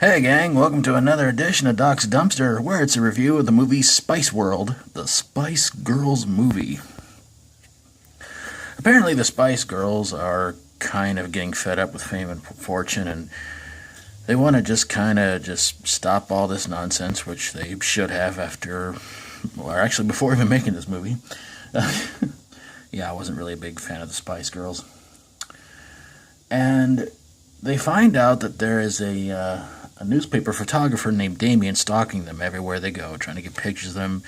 Hey gang, welcome to another edition of Doc's Dumpster, where it's a review of the movie Spice World, the Spice Girls movie. Apparently the Spice Girls are kind of getting fed up with fame and fortune, and they want to just stop all this nonsense, which they should have before even making this movie. Yeah, I wasn't really a big fan of the Spice Girls. And they find out that there is a newspaper photographer named Damien stalking them everywhere they go, trying to get pictures of them,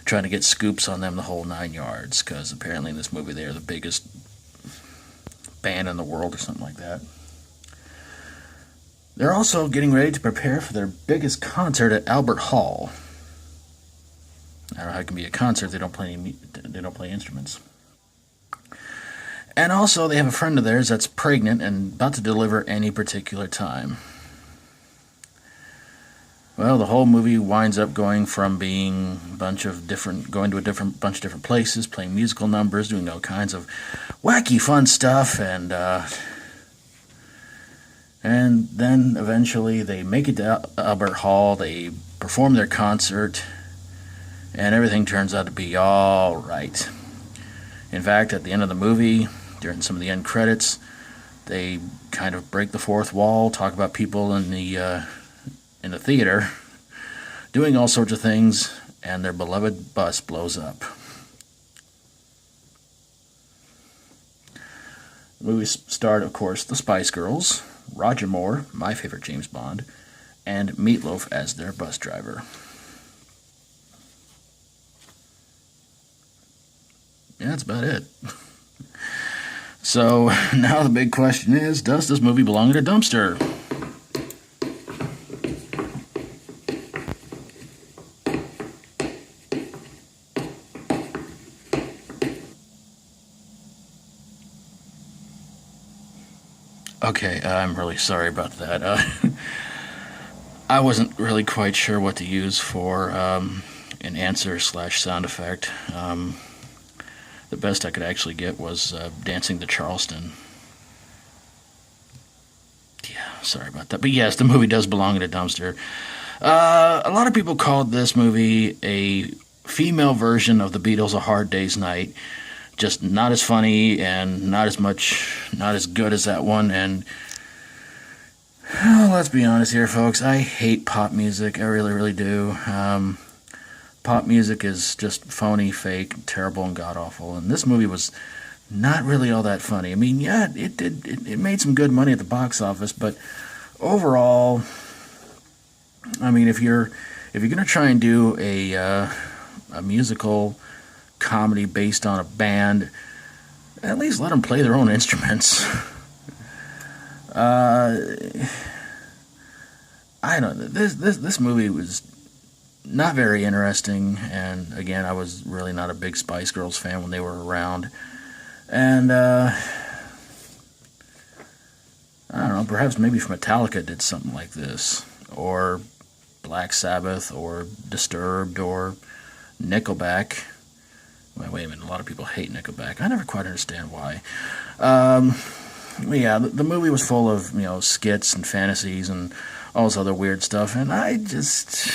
trying to get scoops on them, the whole 9 yards, because apparently in this movie they are the biggest band in the world or something like that. They're also getting ready to prepare for their biggest concert at Albert Hall. I don't know how it can be a concert, they don't play instruments. And also they have a friend of theirs that's pregnant and about to deliver any particular time. Well, the whole movie winds up going from being going to a bunch of different places, playing musical numbers, doing all kinds of wacky fun stuff, and then eventually they make it to Albert Hall, they perform their concert, and everything turns out to be all right. In fact, at the end of the movie, during some of the end credits, they kind of break the fourth wall, talk about people in the theater doing all sorts of things, and their beloved bus blows up. The movie starred, of course, the Spice Girls, Roger Moore, my favorite James Bond, and Meatloaf as their bus driver. Yeah, that's about it. So, now the big question is, does this movie belong in a dumpster? Okay, I'm really sorry about that. I wasn't really quite sure what to use for an answer/sound effect. The best I could actually get was Dancing to Charleston. Yeah, sorry about that. But yes, the movie does belong in a dumpster. A lot of people called this movie a female version of the Beatles' A Hard Day's Night. Just not as funny and not as good as that one. And let's be honest here, folks. I hate pop music. I really, really do. Pop music is just phony, fake, terrible, and god-awful. And this movie was not really all that funny. I mean, yeah, it made some good money at the box office, but overall, I mean, if you're gonna try and do a musical comedy based on a band, at least let them play their own instruments. I don't know. This movie was not very interesting, and again, I was really not a big Spice Girls fan when they were around. And I don't know, perhaps maybe if Metallica did something like this, or Black Sabbath, or Disturbed, or Nickelback. Wait a minute, a lot of people hate Nickelback. I never quite understand why. Yeah, the movie was full of, skits and fantasies and all this other weird stuff, and I just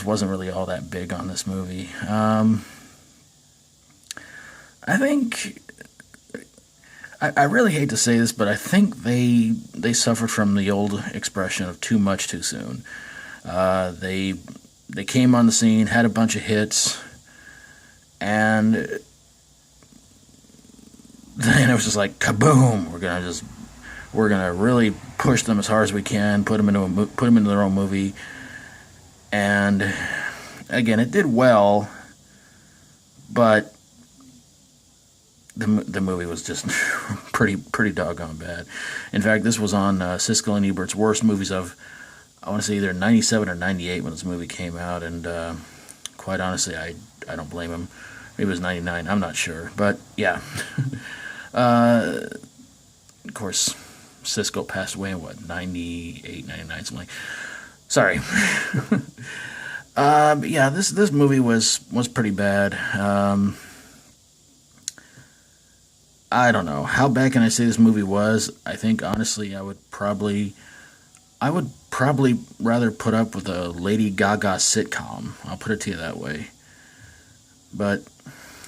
wasn't really all that big on this movie. I think, I really hate to say this, but I think they suffered from the old expression of too much too soon. They came on the scene, had a bunch of hits, and then it was just like kaboom! We're gonna really push them as hard as we can, put them into their own movie, and again, it did well, but the movie was just pretty doggone bad. In fact, this was on Siskel and Ebert's worst movies of, I want to say, either 97 or 98 when this movie came out, and quite honestly, I don't blame him. Maybe it was 99, I'm not sure. But, yeah. Of course, Siskel passed away in, 98, 99, something like. Sorry. But yeah, this movie was pretty bad. I don't know. How bad can I say this movie was? I think honestly I would probably rather put up with a Lady Gaga sitcom. I'll put it to you that way. But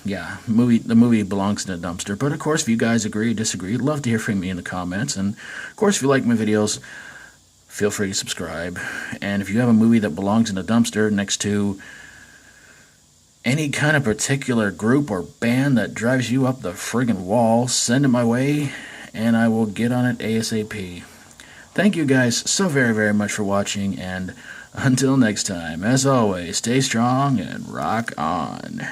yeah, the movie belongs in a dumpster. But of course, if you guys agree or disagree, I'd love to hear from you in the comments. And of course, if you like my videos, feel free to subscribe. And if you have a movie that belongs in a dumpster next to any kind of particular group or band that drives you up the friggin' wall, send it my way, and I will get on it ASAP. Thank you guys so very, very much for watching, and until next time, as always, stay strong and rock on.